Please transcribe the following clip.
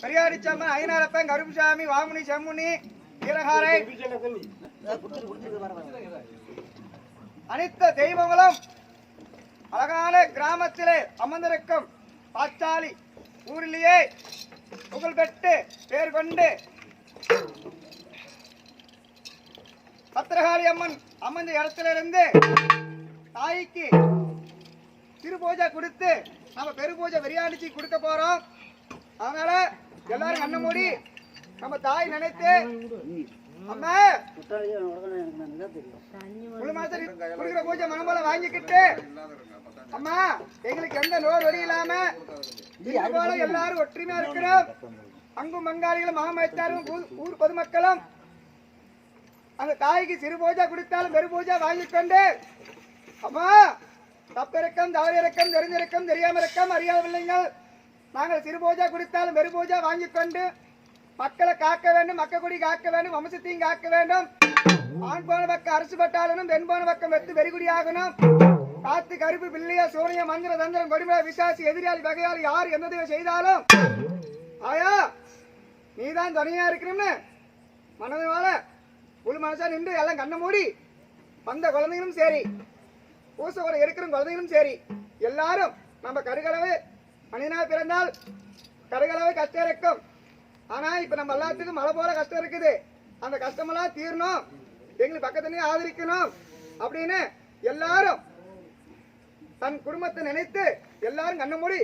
பெரியாரிச்சம்மன், ஐநாரப்பன், கருப்புசாமி, வாமுனி, செம்முனி, வீரகாரை அனைத்து தெய்வங்களும் அழகான கிராமத்திலே அமர்ந்திருக்கும் பாச்சாலி ஊரிலேயே புகழ்பெற்று பேர் கொண்டு பத்திரகாளி அம்மன் அமர்ந்த இடத்திலிருந்து தாய்க்கு சிறு பூஜை கொடுத்து நம்ம பெரு பூஜை பிரியாணிச்சி கொடுக்க போறோம். அதனால எல்லாரும் கண்ண மூடி நம்ம தாய் நினைத்து அம்மா முழு மாசம் கொடுக்குற பூஜை மனம்போல வாங்கிக்கிட்டு அம்மா எங்களுக்கு எந்த நோய் வழி இல்லாம போல எல்லாரும் ஒற்றுமையா இருக்கிறோம். அங்கும் பங்காளிகளும் மாமத்தாரும் ஊர் பொதுமக்களும் அந்த தாய்க்கு சிறு பூஜை கொடுத்தாலும் பெரு பூஜை வாங்கிக்கொண்டு அம்மா தப்பிறக்கம் தவறிறக்கம் தெரிஞ்சிருக்கம் தெரியாம இருக்கம் அறியாதவில்லைங்கள் நாங்கள் சிறு பூஜை கொடுத்தாலும் பெரு பூஜை வாங்கிக்கொண்டு மக்களை காக்க வேண்டும், மக்கள் குடி காக்க வேண்டும், வம்சத்தையும் காக்க வேண்டும். ஆண் போன பக்கம் அரசு பட்டாளனும் பெண் போன பக்கம் வெத்து வெறிகுடி ஆகணும். காத்து கருப்பு பிள்ளைய சூரிய மந்திர தந்திரம் கொடுமை விசாசி எதிராளி வகையாளி யார் எந்த செய்தாலும் ஆயா நீதான் துணையா இருக்கணும்னு மனது வாழ முழு மனசா நின்று எல்லாம் கண்ண மூடி வந்த குழந்தைகளும் சரி பூச ஒரு இருக்கிற குழந்தைகளும் சரி எல்லாரும் நம்ம கருகளவு மனிதனா பிறந்தால் கருகளவு கஷ்டம் இருக்கும். ஆனா இப்ப நம்ம எல்லாத்துக்கும் மழை போல கஷ்டம் இருக்குது. அந்த கஷ்டமெல்லாம் தீரணும், எங்களுக்கு பக்கத்துலயே ஆதரிக்கணும் அப்படின்னு எல்லாரும் தன் குடும்பத்தை நினைத்து எல்லாரும் கண்ண மூடி